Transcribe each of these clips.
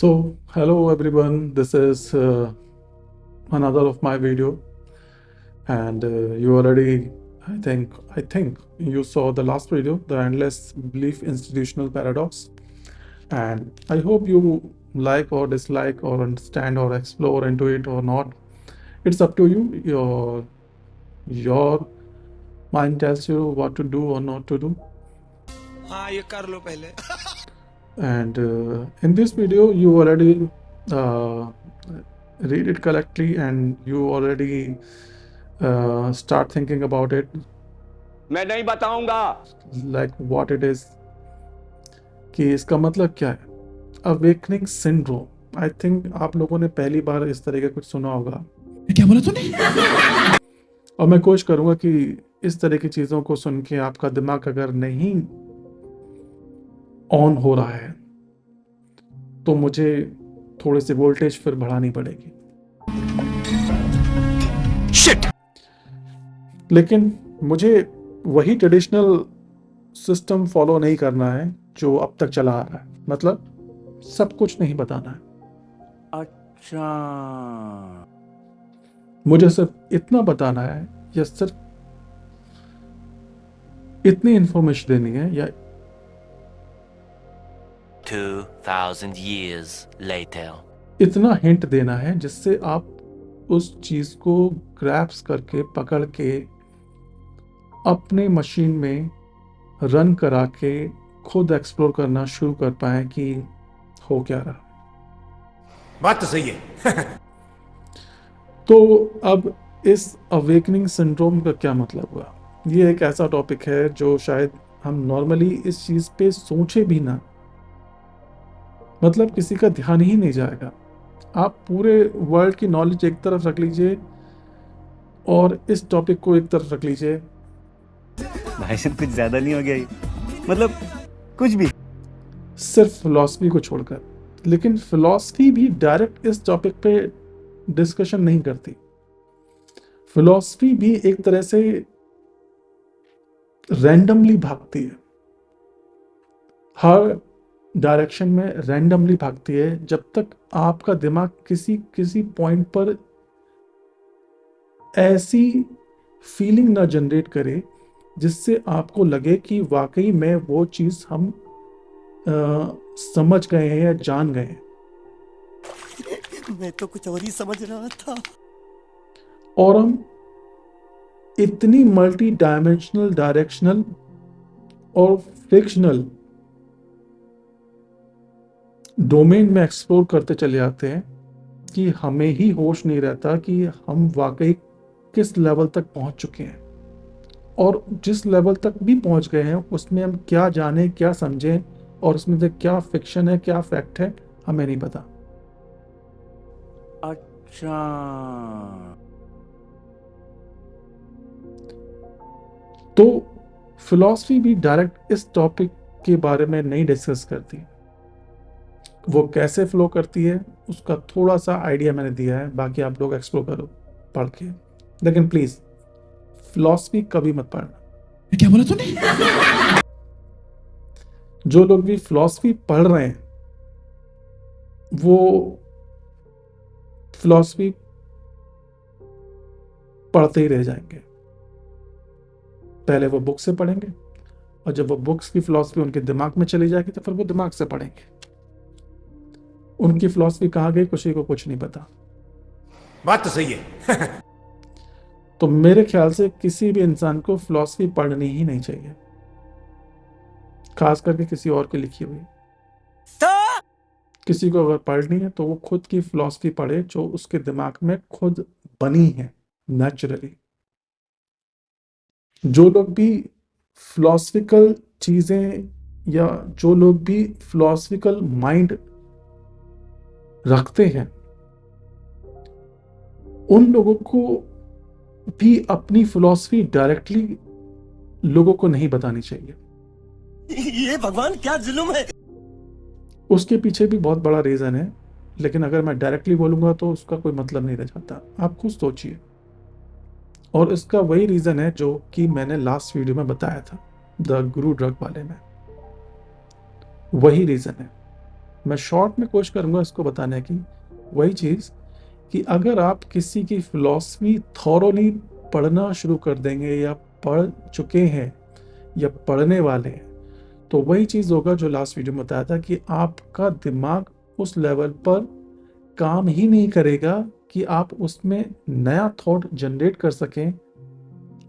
So, hello everyone. This is another of my video, and you already, I think you saw the last video, the endless belief institutional paradox, and I hope you like or dislike or understand or explore into it or not. It's up to you. Your mind tells you what to do or not to do. हाँ ये कर लो पहले And in this video, you already read it correctly, and you already start thinking about it, मैं नहीं बताऊंगा। like what it is, कि इसका मतलब क्या है। अवेकनिंग सिंड्रोम, आई थिंक आप लोगों ने पहली बार इस तरह का कुछ सुना होगा। क्या बोला तूने? और मैं कोशिश करूंगा कि इस तरह की चीज़ों को सुन के आपका दिमाग अगर नहीं ऑन हो रहा है तो मुझे थोड़ी सी वोल्टेज फिर बढ़ानी पड़ेगी। शिट। लेकिन मुझे वही ट्रेडिशनल सिस्टम फॉलो नहीं करना है जो अब तक चला आ रहा है, मतलब सब कुछ नहीं बताना है। अच्छा, मुझे सिर्फ इतना बताना है या सिर्फ इतनी इंफॉर्मेशन देनी है या 2000 years later. इतना हिंट देना है जिससे आप उस चीज को ग्रैप्स करके पकड़ के अपने मशीन में रन करा के खुद एक्सप्लोर करना शुरू कर पाए कि हो क्या रहा। बात तो सही है। तो अब इस अवेकनिंग सिंड्रोम का क्या मतलब हुआ? ये एक ऐसा टॉपिक है जो शायद हम नॉर्मली इस चीज पे सोचे भी ना, मतलब किसी का ध्यान ही नहीं जाएगा। आप पूरे वर्ल्ड की नॉलेज एक तरफ रख लीजिए और इस टॉपिक को एक तरफ रख लीजिए, भाई साहब कुछ ज्यादा नहीं हो गया ये? मतलब कुछ भी। सिर्फ फिलॉसफी को छोड़कर। लेकिन फिलॉसफी भी डायरेक्ट इस टॉपिक पे डिस्कशन नहीं करती। फिलॉसफी भी एक तरह से रैंडमली भागती है, हर डायरेक्शन में रैंडमली भागती है, जब तक आपका दिमाग किसी पॉइंट पर ऐसी फीलिंग ना जनरेट करे जिससे आपको लगे कि वाकई में वो चीज हम समझ गए हैं या जान गए हैं। मैं तो कुछ और ही समझ रहा था। और हम इतनी मल्टी डायमेंशनल, डायरेक्शनल और फ्रिक्शनल डोमेन में एक्सप्लोर करते चले जाते हैं कि हमें ही होश नहीं रहता कि हम वाकई किस लेवल तक पहुंच चुके हैं, और जिस लेवल तक भी पहुंच गए हैं उसमें हम क्या जाने, क्या समझें, और उसमें से क्या फिक्शन है, क्या फैक्ट है, हमें नहीं पता। अच्छा, तो फिलॉसफी भी डायरेक्ट इस टॉपिक के बारे में नहीं डिस्कस करती। वो कैसे फ्लो करती है उसका थोड़ा सा आइडिया मैंने दिया है, बाकी आप लोग एक्सप्लोर करो पढ़ के। लेकिन प्लीज फिलॉसफी कभी मत पढ़ना। क्या बोला तूने? जो लोग भी फिलॉसफी पढ़ रहे हैं वो फिलॉसफी पढ़ते ही रह जाएंगे। पहले वो बुक से पढ़ेंगे, और जब वो बुक्स की फिलॉसफी उनके दिमाग में चली जाएगी तो फिर वो दिमाग से पढ़ेंगे। उनकी फिलॉसफी कहाँ गई किसी को कुछ नहीं पता। बात तो सही है। तो मेरे ख्याल से किसी भी इंसान को फिलॉसफी पढ़नी ही नहीं चाहिए, खास करके किसी और की लिखी हुई। किसी को अगर पढ़नी है तो वो खुद की फिलॉसफी पढ़े जो उसके दिमाग में खुद बनी है नेचुरली। जो लोग भी फिलॉसफिकल चीजें या जो लोग भी फिलॉसफिकल माइंड रखते हैं उन लोगों को भी अपनी फिलॉसफी डायरेक्टली लोगों को नहीं बतानी चाहिए। ये भगवान क्या जुल्म है। उसके पीछे भी बहुत बड़ा रीजन है, लेकिन अगर मैं डायरेक्टली बोलूंगा तो उसका कोई मतलब नहीं रह जाता। आप खुद सोचिए। और इसका वही रीजन है जो कि मैंने लास्ट वीडियो में बताया था, द गुरु ड्रग वाले में। वही रीजन है। मैं शॉर्ट में कोशिश करूँगा इसको बताने की। वही चीज़ कि अगर आप किसी की फ़िलॉसफ़ी थॉरोली पढ़ना शुरू कर देंगे या पढ़ चुके हैं या पढ़ने वाले हैं, तो वही चीज़ होगा जो लास्ट वीडियो में बताया था कि आपका दिमाग उस लेवल पर काम ही नहीं करेगा कि आप उसमें नया थॉट जनरेट कर सकें।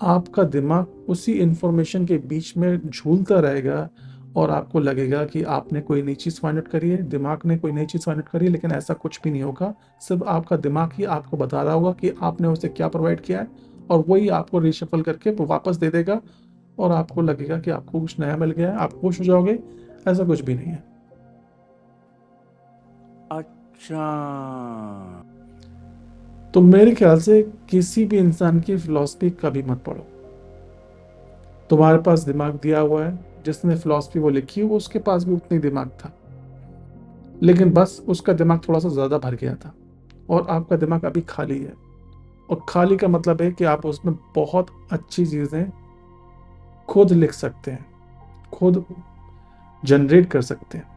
आपका दिमाग उसी इन्फॉर्मेशन के बीच में झूलता रहेगा और आपको लगेगा कि आपने कोई नई चीज़ फाइंड आउट करी है, दिमाग ने कोई नई चीज़ फाइंड आउट करी है, लेकिन ऐसा कुछ भी नहीं होगा। सिर्फ आपका दिमाग ही आपको बता रहा होगा कि आपने उसे क्या प्रोवाइड किया है और वही आपको रीशफल करके वापस दे देगा और आपको लगेगा कि आपको कुछ नया मिल गया है, आप खुश हो जाओगे। ऐसा कुछ भी नहीं है। अच्छा, तो मेरे ख्याल से किसी भी इंसान की फिलॉसफी कभी मत पढ़ो। तुम्हारे पास दिमाग दिया हुआ है, जिसने फिलॉसफी वो लिखी है वो उसके पास भी उतनी दिमाग था, लेकिन बस उसका दिमाग थोड़ा सा ज़्यादा भर गया था और आपका दिमाग अभी खाली है। और खाली का मतलब है कि आप उसमें बहुत अच्छी चीज़ें खुद लिख सकते हैं, खुद जनरेट कर सकते हैं,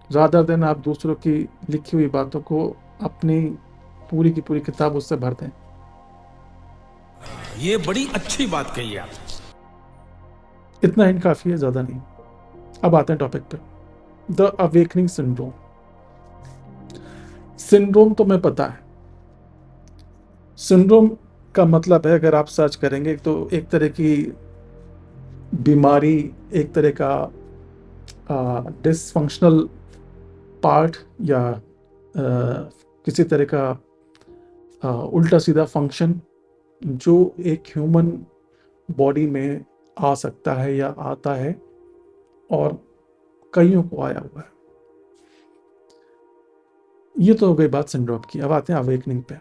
ज़्यादा दिन आप दूसरों की लिखी हुई बातों को अपनी पूरी की पूरी किताब उससे भर दें। ये बड़ी अच्छी बात कही आप। इतना ही काफ़ी है, ज़्यादा नहीं। अब आते हैं टॉपिक पे, द अवेकनिंग सिंड्रोम। सिंड्रोम तो मैं पता है, सिंड्रोम का मतलब है, अगर आप सर्च करेंगे तो एक तरह की बीमारी, एक तरह का डिसफंक्शनल पार्ट या किसी तरह का उल्टा सीधा फंक्शन जो एक ह्यूमन बॉडी में आ सकता है या आता है और कईयों को आया हुआ है। ये तो हो गई बात सिंड्रोम की। अब आते हैं अवेकनिंग पे।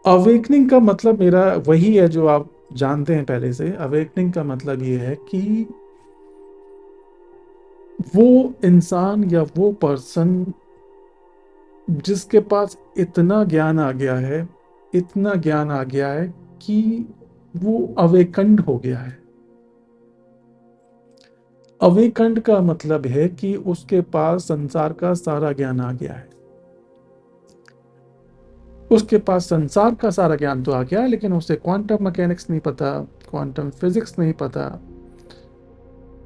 अवेकनिंग का मतलब मेरा वही है जो आप जानते हैं पहले से। अवेकनिंग का मतलब ये है कि वो इंसान या वो पर्सन जिसके पास इतना ज्ञान आ गया है, इतना ज्ञान आ गया है कि वो अवेकंड हो गया है। अवेकंड का मतलब है कि उसके पास संसार का सारा ज्ञान आ गया है। उसके पास संसार का सारा ज्ञान तो आ गया, लेकिन उसे क्वांटम मैकेनिक्स नहीं पता, क्वांटम फिजिक्स नहीं पता,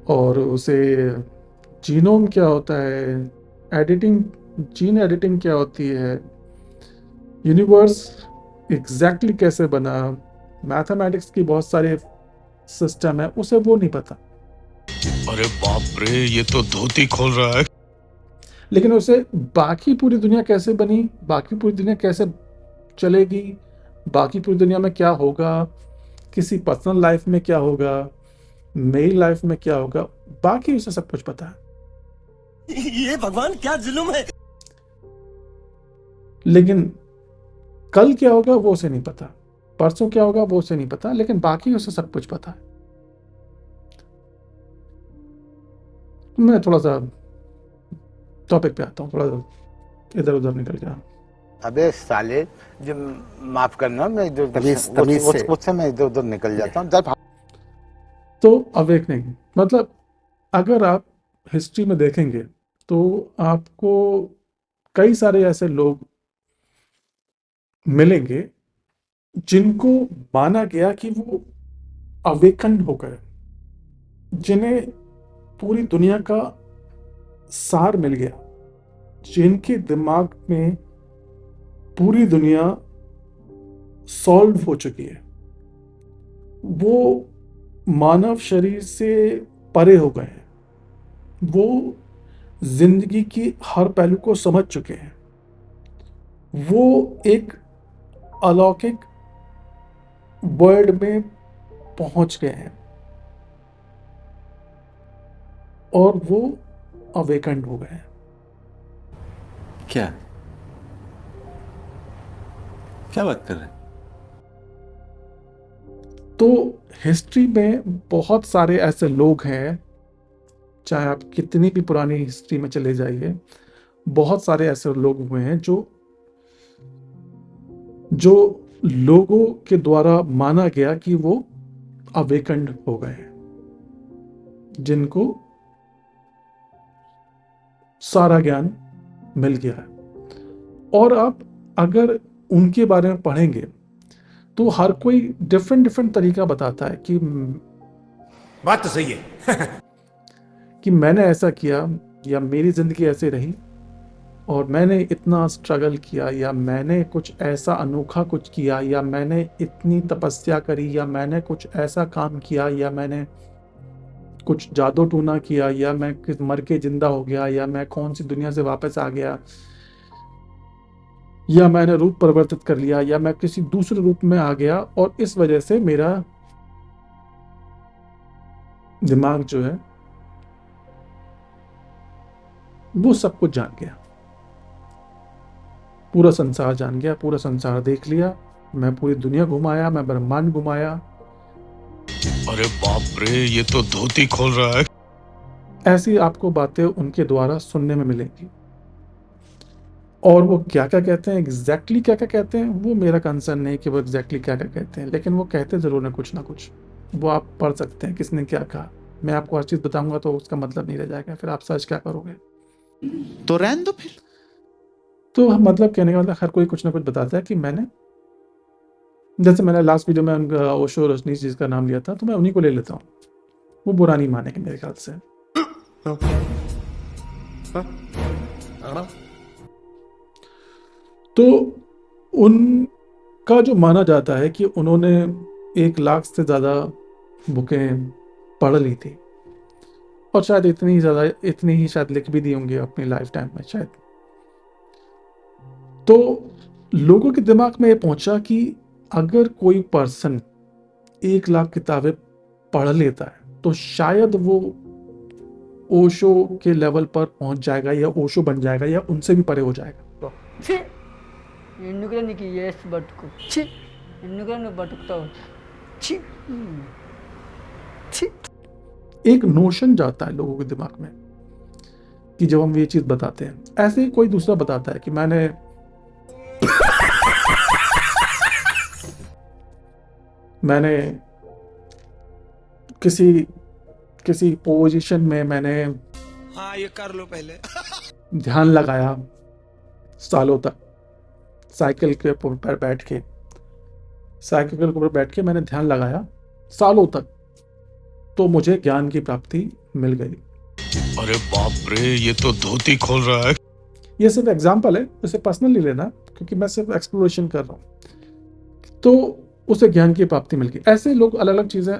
और उसे जीनोम क्या होता है, एडिटिंग, जीन एडिटिंग क्या होती है, यूनिवर्स एग्जैक्टली कैसे बना, मैथमेटिक्स की बहुत सारे सिस्टम है, उसे वो नहीं पता। अरे बाप रे, ये तो धोती खोल रहा है। लेकिन उसे बाकी पूरी दुनिया कैसे बनी, बाकी पूरी दुनिया कैसे चलेगी, बाकी पूरी दुनिया में क्या होगा, किसी पर्सनल लाइफ में क्या होगा, मेरी लाइफ में क्या होगा, बाकी उसे सब कुछ पता है। ये भगवान क्या जुल्म है। लेकिन कल क्या होगा वो उसे नहीं पता, परसों क्या होगा वो उसे नहीं पता, लेकिन बाकी उसे सब कुछ पता है। मैं थोड़ा सा टॉपिक पे आता हूँ, थोड़ा इधर उधर निकल गया। अबे साले, जो माफ करना, मैं इधर तमीज से। उससे मैं इधर उधर निकल जाता हूँ। जब तो अवेकनिंग मतलब, अगर आप हिस्ट्री में देखेंगे तो आपको कई सारे ऐसे लोग मिलेंगे जिनको माना गया कि वो अवेकन हो गए, जिन्हें पूरी दुनिया का सार मिल गया, जिनके दिमाग में पूरी दुनिया सॉल्व हो चुकी है, वो मानव शरीर से परे हो गए हैं, वो जिंदगी की हर पहलू को समझ चुके हैं, वो एक अलौकिक वर्ल्ड में पहुंच गए हैं और वो अवेकंड हो गए हैं। क्या क्या बात कर रहे हैं? तो हिस्ट्री में बहुत सारे ऐसे लोग हैं, चाहे आप कितनी भी पुरानी हिस्ट्री में चले जाइए, बहुत सारे ऐसे लोग हुए हैं जो लोगों के द्वारा माना गया कि वो अवेकंड हो गए हैं, जिनको सारा ज्ञान मिल गया है। और आप अगर उनके बारे में पढ़ेंगे तो हर कोई डिफरेंट डिफरेंट तरीका बताता है कि बात तो सही है। कि मैंने ऐसा किया या मेरी जिंदगी ऐसे रही और मैंने इतना स्ट्रगल किया या मैंने कुछ ऐसा अनोखा कुछ किया या मैंने इतनी तपस्या करी या मैंने कुछ ऐसा काम किया या मैंने कुछ जादू टूना किया या मैं मर के जिंदा हो गया या मैं कौन सी दुनिया से वापस आ गया या मैंने रूप परिवर्तित कर लिया या मैं किसी दूसरे रूप में आ गया और इस वजह से मेरा दिमाग जो है वो सब कुछ जान गया, पूरा संसार जान गया, पूरा संसार देख लिया, मैं पूरी दुनिया घुमाया, मैं ब्रह्मांड घुमाया। अरे बाप रे, ये तो धोती खोल रहा है। ऐसी आपको बातें उनके द्वारा सुनने में मिलेंगी। और वो क्या क्या कहते हैं, एग्जैक्टली क्या क्या कहते हैं, वो मेरा कंसर्न नहीं कि वो एग्जैक्टली क्या क्या कहते हैं, लेकिन वो कहते जरूर है कुछ ना कुछ। वो आप पढ़ सकते हैं किसने क्या कहा। मैं आपको हर चीज़ बताऊंगा तो उसका मतलब नहीं रह जाएगा, फिर आप सर्च क्या करोगे। तो रहने दो फिर। तो मतलब कहने का मतलब हर कोई कुछ ना कुछ बताता है कि मैंने, जैसे मैंने लास्ट वीडियो में ओशो रजनीश जी का नाम लिया था, तो मैं उन्हीं को ले लेता हूँ, वो बुरा नहीं मानेंगे मेरे ख्याल से। तो उनका जो माना जाता है कि उन्होंने 1 लाख से ज़्यादा बुकें पढ़ ली थी और शायद इतनी ही शायद लिख भी दी होंगी अपनी लाइफ टाइम में शायद। तो लोगों के दिमाग में ये पहुंचा कि अगर कोई पर्सन 1 लाख किताबें पढ़ लेता है तो शायद वो ओशो के लेवल पर पहुंच जाएगा या ओशो बन जाएगा या उनसे भी परे हो जाएगा। ఎందుకురా నీకు ఏస్ బతుకు ఛీ ఎందుకురా నువ్వు బతుకుతావు ఛీ ఛీ। एक नोशन जाता है लोगों के दिमाग में कि जब हम ये चीज बताते हैं, ऐसे ही कोई दूसरा बताता है कि मैंने किसी पोजीशन में मैंने हाँ ये कर लो पहले। ध्यान लगाया सालों तक, साइकिल के ऊपर बैठ के मैंने ध्यान लगाया सालों तक, तो मुझे ज्ञान की प्राप्ति मिल गई। अरे बाप रे, ये तो धोती खोल रहा है। ये सिर्फ एग्जाम्पल है, इसे पर्सनली लेना क्योंकि मैं सिर्फ एक्सप्लोरेशन कर रहा हूँ। तो उसे ज्ञान की प्राप्ति मिल गई। ऐसे लोग अलग अलग चीजें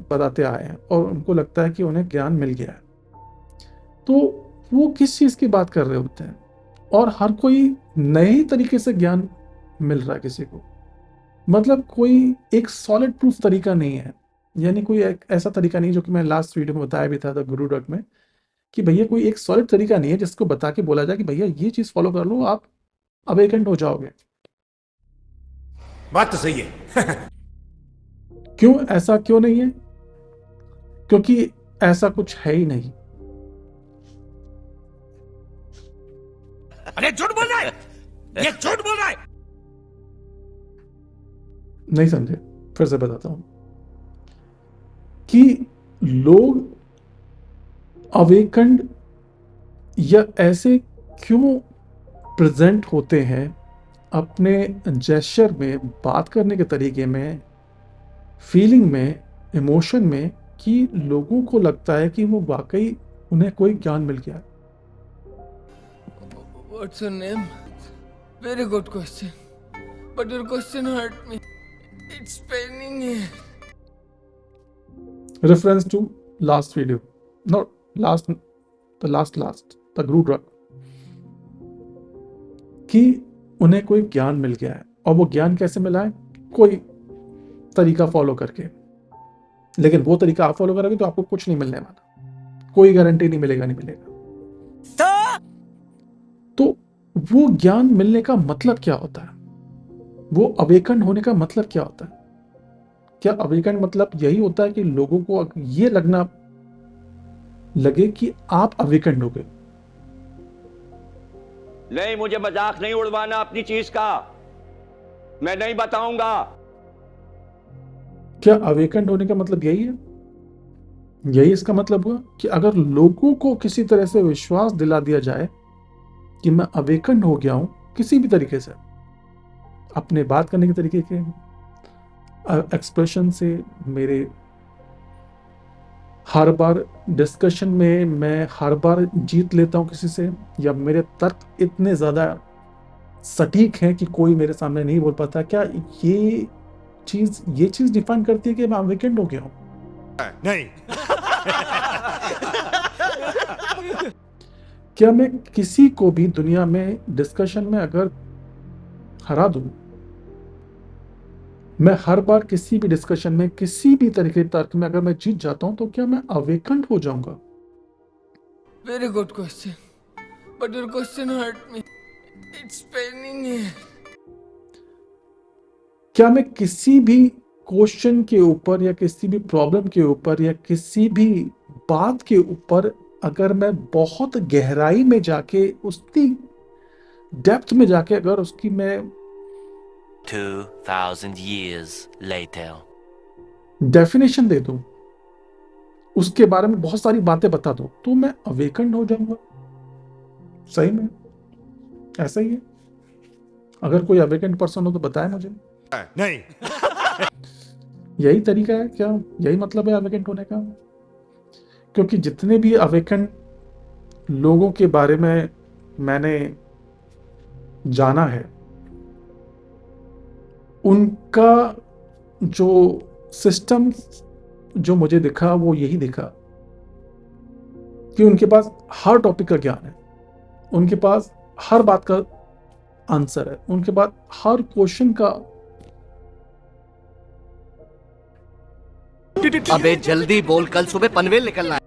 बताते आए हैं और उनको लगता है कि उन्हें ज्ञान मिल गया है। तो वो किस चीज की बात कर रहे होते हैं, और हर कोई नए ही तरीके से ज्ञान मिल रहा है किसी को। मतलब कोई एक सॉलिड प्रूफ तरीका नहीं है, यानी कोई एक ऐसा तरीका नहीं, जो कि मैं लास्ट वीडियो में बताया भी था द गुरु ड्रग में, कि भैया कोई एक सॉलिड तरीका नहीं है जिसको बता के बोला जाए कि भैया ये चीज फॉलो कर लो, आप अवेकेंड हो जाओगे। बात तो सही है। क्यों ऐसा क्यों नहीं है? क्योंकि ऐसा कुछ है ही नहीं। अरे झूठ बोल रहा है, ये झूठ बोल रहा है। नहीं समझे, फिर से बताता हूं कि लोग अवेकंड या ऐसे क्यों प्रेजेंट होते हैं अपने जेस्चर में, बात करने के तरीके में, फीलिंग में, इमोशन में, कि लोगों को लगता है कि वो वाकई उन्हें कोई ज्ञान मिल गया है। What's your name? Very good question. But your question hurt me. It's paining me. Reference to last video. Not last, the Guru Drug. कि उन्हें कोई ज्ञान मिल गया है, और वो ज्ञान कैसे मिला है? कोई तरीका फॉलो करके। लेकिन वो तरीका आप फॉलो करोगे तो आपको कुछ नहीं मिलने वाला, कोई गारंटी नहीं मिलेगा। तो वो ज्ञान मिलने का मतलब क्या होता है? वो अवेकन होने का मतलब क्या होता है? क्या अवेकन मतलब यही होता है कि लोगों को ये लगना लगे कि आप अवेकन हो गए? नहीं, मुझे मजाक नहीं उड़वाना अपनी चीज का, मैं नहीं बताऊंगा। क्या अवेकन होने का मतलब यही है? यही इसका मतलब हुआ कि अगर लोगों को किसी तरह से विश्वास दिला दिया जाए कि मैं अवेकन हो गया हूं किसी भी तरीके से, अपने बात करने के तरीके के एक्सप्रेशन से, मेरे हर बार डिस्कशन में मैं हर बार जीत लेता हूं किसी से, या मेरे तर्क इतने ज़्यादा सटीक हैं कि कोई मेरे सामने नहीं बोल पाता, क्या ये चीज़ डिफाइन करती है कि मैं अवेकन हो गया हूं? नहीं। क्या मैं किसी को भी दुनिया में डिस्कशन में अगर हरा दूं, मैं हर बार किसी भी डिस्कशन में किसी भी तरीके के तर्क में अगर मैं जीत जाता हूं, तो क्या मैं अवेकन हो जाऊंगा? Very good question. But your question hurt me. It's paining me. क्या मैं किसी भी क्वेश्चन के ऊपर या किसी भी प्रॉब्लम के ऊपर या किसी भी बात के ऊपर अगर मैं बहुत गहराई में जाके उसकी डेप्थ में जाके अगर उसकी मैं 2000 years later. डेफिनेशन दे दूं, उसके बारे में बहुत सारी बातें बता दूं, तो मैं अवेकन हो जाऊंगा? सही में ऐसा ही है? अगर कोई अवेकन पर्सन हो तो बताए मुझे। नहीं। यही तरीका है क्या? यही मतलब है अवेकन होने का? क्योंकि जितने भी अवेकन लोगों के बारे में मैंने जाना है, उनका जो सिस्टम जो मुझे दिखा वो यही दिखा कि उनके पास हर टॉपिक का ज्ञान है, उनके पास हर बात का आंसर है, उनके पास हर क्वेश्चन का अबे जल्दी बोल, कल सुबह पनवेल निकलना है।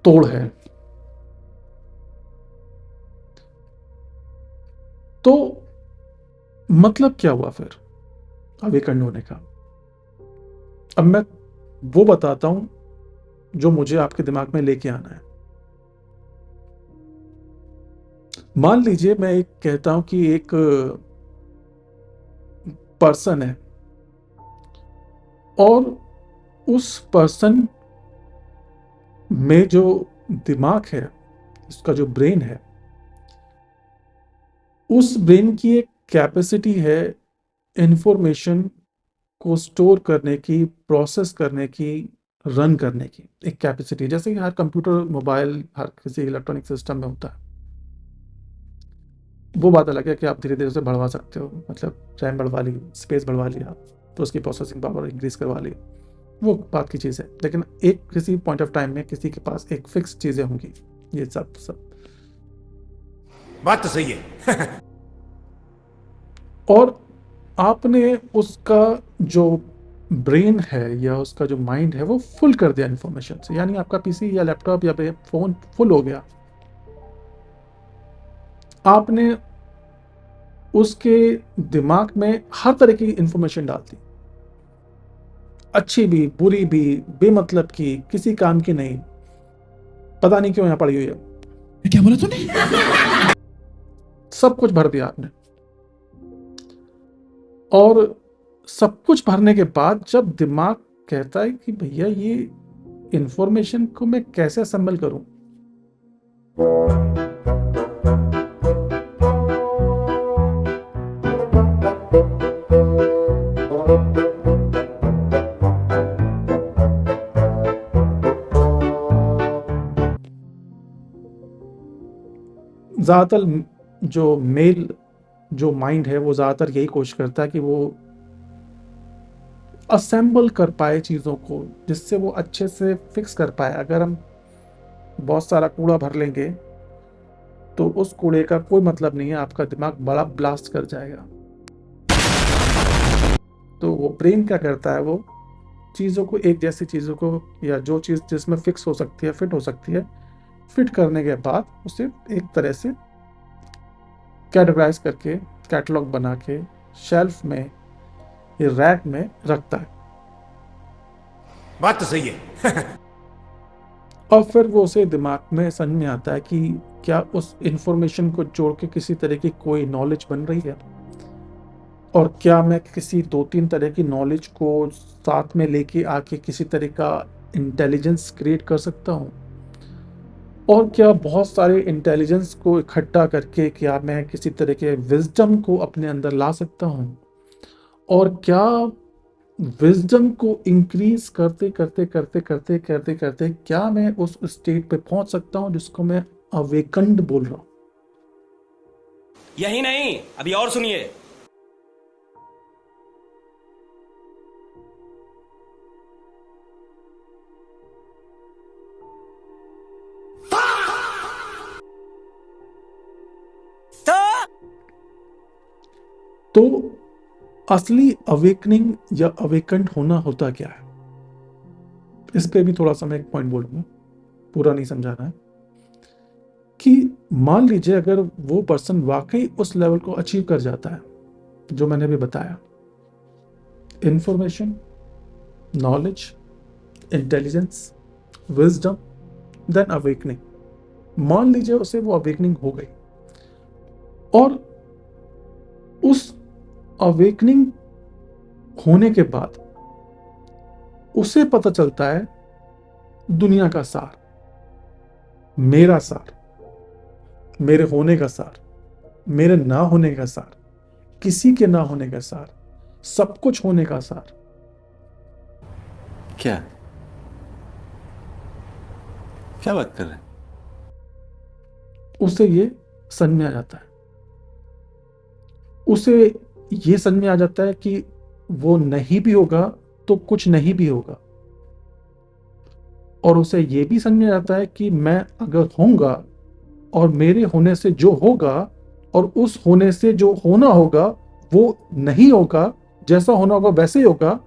तोड़ है। तो मतलब क्या हुआ फिर अवेकन होने का? अब मैं वो बताता हूं जो मुझे आपके दिमाग में लेके आना है। मान लीजिए मैं एक कहता हूं कि एक पर्सन है और उस पर्सन में जो दिमाग है, उसका जो ब्रेन है, उस ब्रेन की एक कैपेसिटी है इंफॉर्मेशन को स्टोर करने की, प्रोसेस करने की, रन करने की एक कैपेसिटी, जैसे कि हर कंप्यूटर, मोबाइल, हर किसी इलेक्ट्रॉनिक सिस्टम में होता है। वो बात अलग है कि आप धीरे धीरे उसे बढ़वा सकते हो, मतलब रैम बढ़वा ली, स्पेस बढ़वा लिया, तो उसकी प्रोसेसिंग पावर इंक्रीज करवा ली, वो बात की चीज़ है। लेकिन एक किसी पॉइंट ऑफ टाइम में किसी के पास एक फिक्स चीज़ें होंगी। ये सब बात तो सही है। और आपने उसका जो ब्रेन है या उसका जो माइंड है वो फुल कर दिया इंफॉर्मेशन से, यानी आपका पीसी या लैपटॉप या फोन फुल हो गया। आपने उसके दिमाग में हर तरह की इंफॉर्मेशन डाल दी, अच्छी भी, बुरी भी, बेमतलब की, किसी काम की नहीं, पता नहीं क्यों यहां पड़ी हुई है। क्या बोला तूने? सब कुछ भर दिया आपने। और सब कुछ भरने के बाद जब दिमाग कहता है कि भैया ये इंफॉर्मेशन को मैं कैसे असेंबल करूं, ज्यादातर जो मेल जो माइंड है वो ज्यादातर यही कोशिश करता है कि वो असेंबल कर पाए चीज़ों को, जिससे वो अच्छे से फिक्स कर पाए। अगर हम बहुत सारा कूड़ा भर लेंगे तो उस कूड़े का कोई मतलब नहीं है, आपका दिमाग बड़ा ब्लास्ट कर जाएगा। तो वो ब्रेन क्या करता है, वो चीज़ों को, एक जैसी चीज़ों को, या जो चीज़ जिसमें फिक्स हो सकती है, फिट हो सकती है, फिट करने के बाद उसे एक तरह से कैटेगराइज करके, कैटलॉग बना के शेल्फ में या रैक में रखता है। बात तो सही है। और फिर वो उसे दिमाग में समझ में आता है कि क्या उस इंफॉर्मेशन को जोड़ के किसी तरह की कोई नॉलेज बन रही है, और क्या मैं किसी 2-3 तरह की नॉलेज को साथ में लेके आके किसी तरह का इंटेलिजेंस क्रिएट कर सकता हूँ? और क्या बहुत सारे इंटेलिजेंस को इकट्ठा करके क्या मैं किसी तरह के विज़डम को अपने अंदर ला सकता हूँ? और क्या विज़डम को इंक्रीज़ करते क्या मैं उस स्टेट पे पहुँच सकता हूँ जिसको मैं अवेकन्ड बोल रहा हूँ? यही नहीं, अभी और सुनिए। तो असली अवेकनिंग या अवेकन्ड होना होता क्या है? इस पे भी थोड़ा सा मैं एक पॉइंट बोलूँगा, पूरा नहीं समझाना है। कि मान लीजिए अगर वो पर्सन वाकई उस लेवल को अचीव कर जाता है जो मैंने भी बताया, information, knowledge, intelligence, wisdom, then awakening. मान लीजिए उसे वो अवेकनिंग हो गई और उस अवेकनिंग होने के बाद उसे पता चलता है दुनिया का सार, मेरा सार, मेरे होने का सार, मेरे ना होने का सार, किसी के ना होने का सार, सब कुछ होने का सार। क्या क्या बात कर रहे हैं? उसे ये समझ में आ जाता है, उसे ये समझ में आ जाता है कि वो नहीं भी होगा तो कुछ नहीं भी होगा, और उसे ये भी समझ में आ जाता है कि मैं अगर होऊंगा और मेरे होने से जो होगा और उस होने से जो होना होगा वो नहीं होगा, जैसा होना होगा वैसे ही होगा,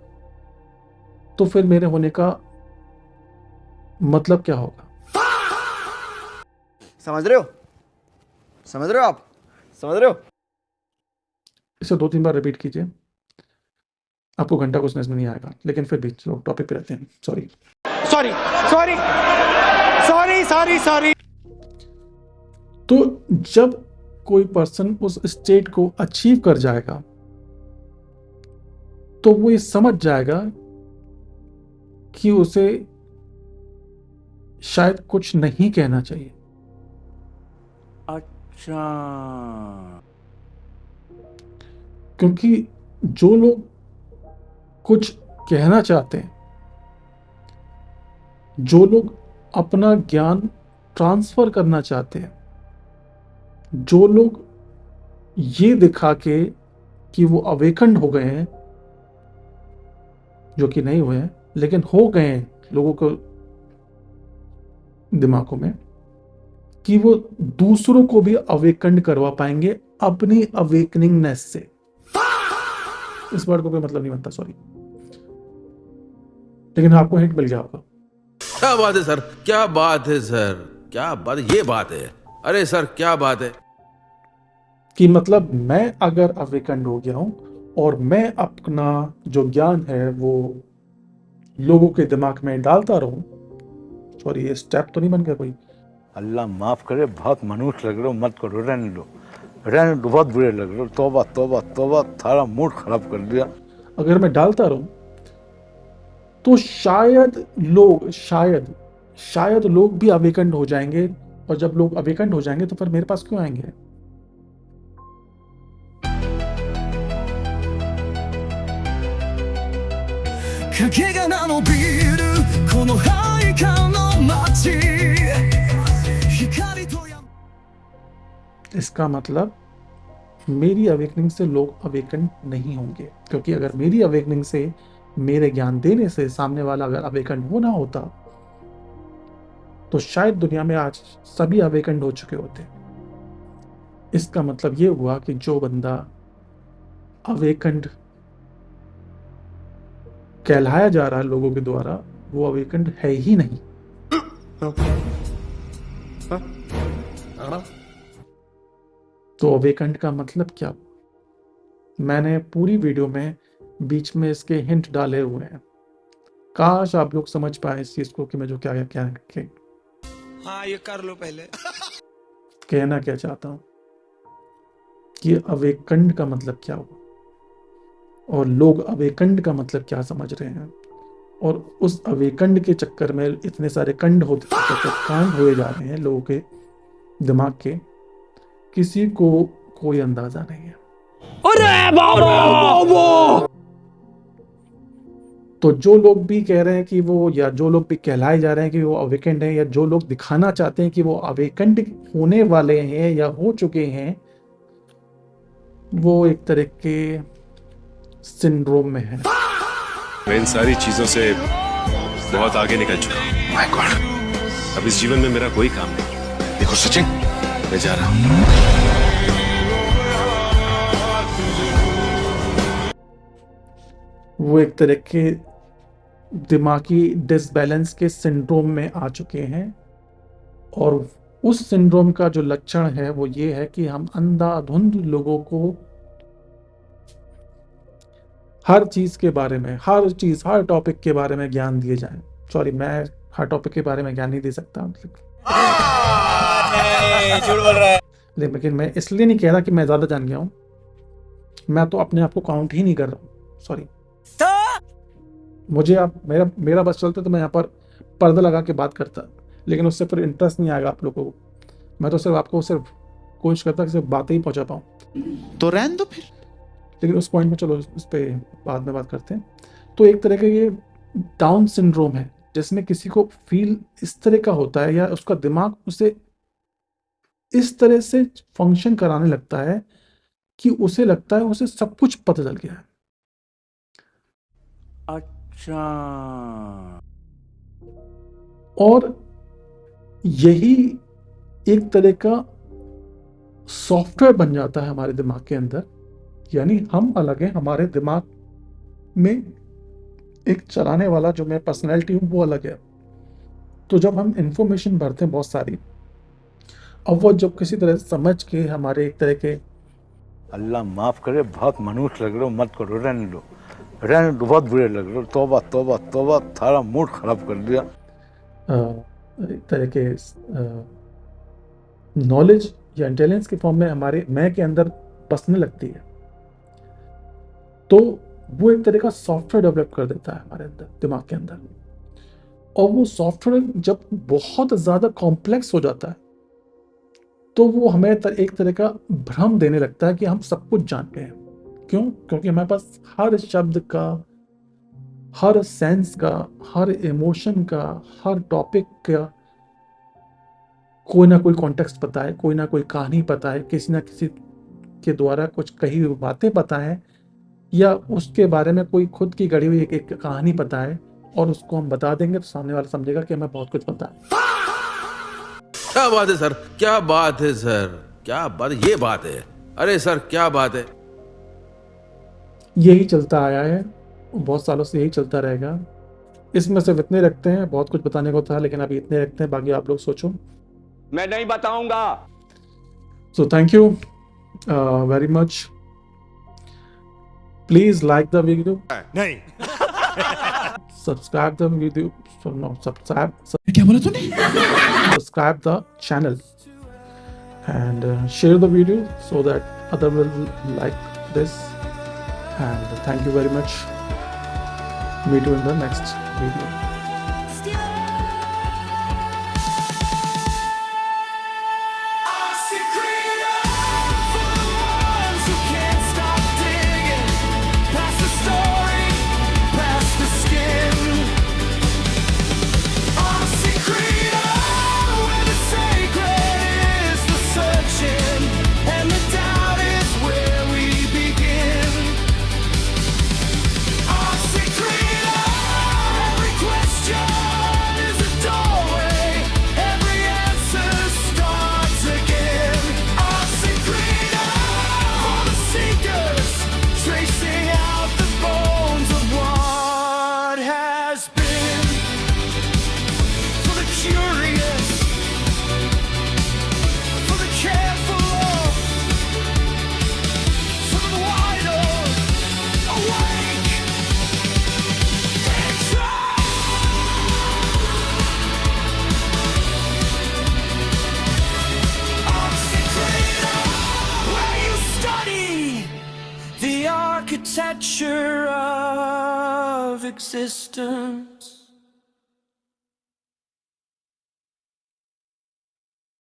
तो फिर मेरे होने का मतलब क्या होगा? समझ रहे हो? समझ रहे हो आप? समझ रहे हो? इसे 2-3 बार रिपीट कीजिए, आपको घंटा कुछ समझ में नहीं आएगा, लेकिन फिर भी चलो टॉपिक पे रहते हैं। Sorry sorry sorry sorry sorry sorry. तो जब कोई पर्सन उस स्टेट को अचीव कर जाएगा तो वो ये समझ जाएगा कि उसे शायद कुछ नहीं कहना चाहिए। अच्छा, क्योंकि जो लोग कुछ कहना चाहते हैं, जो लोग अपना ज्ञान ट्रांसफर करना चाहते हैं, जो लोग ये दिखा के कि वो अवेकन्ड हो गए हैं, जो कि नहीं हुए हैं लेकिन हो गए हैं लोगों को दिमागों में, कि वो दूसरों को भी अवेकन्ड करवा पाएंगे अपनी अवेकनिंगनेस से। इस वर्ड को कोई मतलब नहीं बनता, सॉरी, लेकिन आपको हिंट मिल गया होगा। क्या बात है सर, क्या बात है सर, क्या बात, ये बात है। अरे सर क्या बात है कि मतलब मैं अगर अवेकन्ड हो गया हूं और मैं अपना जो ज्ञान है वो लोगों के दिमाग में डालता रहूं, सॉरी ये स्टेप तो नहीं बन गया कोई? अल्लाह माफ करे, बहुत मनुष्य लग रहे हो, मत करो, रहने दो, रहने दो, बहुत बुरे लग रहे हो। तौबा तौबा तौबा, थारा मूड खराब कर दिया। अगर मैं डालता रहूं तो शायद लोग भी अवेकन्ड हो जाएंगे, और जब लोग अवेकन्ड हो जाएंगे तो फिर मेरे पास क्यों आएंगे? इसका मतलब मेरी अवेकनिंग से लोग अवेकन नहीं होंगे, क्योंकि अगर मेरी अवेकनिंग से, मेरे ज्ञान देने से सामने वाला अगर अवेकन होना होता तो शायद दुनिया में आज सभी अवेकन हो चुके होते। इसका मतलब ये हुआ कि जो बंदा अवेकन्ड कहलाया जा रहा है लोगों के द्वारा, वो अवेकन्ड है ही नहीं। तो अवेकन्ड का मतलब क्या? मैंने पूरी वीडियो में बीच में इसके हिंट डाले हुए हैं, काश आप लोग समझ पाए इस चीज को कि मैं जो क्या हाँ ये कर लो पहले। कहना क्या चाहता हूं, कि अवेकन्ड का मतलब क्या हुआ। और लोग अवेकंड का मतलब क्या समझ रहे हैं, और उस अवेकंड के चक्कर में इतने सारे कांड हुए जा रहे हैं लोगों के दिमाग के, किसी को कोई अंदाजा नहीं है। तो जो लोग भी कह रहे हैं कि वो, या जो लोग भी कहलाए जा रहे हैं कि वो अवेकंड हैं, या जो लोग दिखाना चाहते हैं कि वो अवेकंड होने वाले हैं या हो चुके हैं, वो एक तरह के सिंड्रोम में है। मैं इन सारी चीजों से बहुत आगे निकल चुका हूँ। माय गॉड, अब इस जीवन में मेरा कोई काम नहीं। देखो सचिन, मैं जा रहा हूँ। वो एक तरह के दिमागी डिसबैलेंस के सिंड्रोम में आ चुके हैं, और उस सिंड्रोम का जो लक्षण है वो ये है कि हम अंधाधुंध लोगों को हर चीज के बारे में, हर टॉपिक के बारे में ज्ञान दिए जाए। सॉरी, मैं हर टॉपिक के बारे में ज्ञान नहीं दे सकता, झूठ बोल रहा है। लेकिन मैं इसलिए नहीं कह रहा कि मैं ज्यादा जान गया हूँ, मैं तो अपने आप को काउंट ही नहीं कर रहा हूँ। सॉरी, मुझे आप मेरा बस चलता तो मैं यहाँ पर पर्दा लगा के बात करता, लेकिन उससे फिर इंटरेस्ट नहीं आएगा आप लोगों को। मैं तो सिर्फ आपको कोशिश करता कि सिर्फ बातें ही पहुंचा पाऊँ। तो रहने दो फिर। लेकिन उस पॉइंट में चलो इस पे बाद में बात करते हैं। तो एक तरह का ये डाउन सिंड्रोम है, जिसमें किसी को फील इस तरह का होता है, या उसका दिमाग उसे इस तरह से फंक्शन कराने लगता है कि उसे लगता है उसे सब कुछ पता चल गया है। अच्छा, और यही एक तरह का सॉफ्टवेयर बन जाता है हमारे दिमाग के अंदर, यानी हम अलग हैं, हमारे दिमाग में एक चलाने वाला जो मैं पर्सनैलिटी हूँ वो अलग है। तो जब हम इंफॉर्मेशन भरते हैं बहुत सारी, अब वो जब किसी तरह समझ के हमारे एक तरह के, अल्लाह माफ करे, बहुत मनुष्य लग रहे हो, मत करो, रहने दो, बहुत बुरे लग रहे हो। तौबा तौबा तौबा, थारा मूड खराब कर दिया। एक तरह के नॉलेज या इंटेलिजेंस के फॉर्म में हमारे मैं के अंदर बसने लगती है, तो वो एक तरह का सॉफ्टवेयर डेवलप कर देता है हमारे अंदर, दिमाग के अंदर। और वो सॉफ्टवेयर जब बहुत ज़्यादा कॉम्प्लेक्स हो जाता है, तो वो हमें एक तरह का भ्रम देने लगता है कि हम सब कुछ जानते हैं। क्यों? क्योंकि हमारे पास हर शब्द का, हर सेंस का, हर इमोशन का, हर टॉपिक का कोई ना कोई कॉन्टेक्स्ट पता है, कोई ना कोई कहानी पता है, किसी ना किसी के द्वारा कुछ कही हुई बातें पता है, या उसके बारे में कोई खुद की गढ़ी हुई एक कहानी पता है, और उसको हम बता देंगे तो सामने वाला समझेगा कि हमें बहुत कुछ पता है। क्या बात है सर, क्या बात है सर, क्या बात, ये बात है। अरे सर, क्या बात है। यही चलता आया है, बहुत सालों से यही चलता रहेगा। इसमें सिर्फ इतने रखते हैं, बहुत कुछ बताने को था लेकिन अभी इतने रखते हैं, बाकी आप लोग सोचो। मैं नहीं बताऊंगा। So thank you very much. Please like the video, नहीं सब्सक्राइब द वीडियो, क्या बोला तूने? subscribe the channel and share the video so that other will like this, and thank you very much. Meet you in the next video. Request architecture of existence.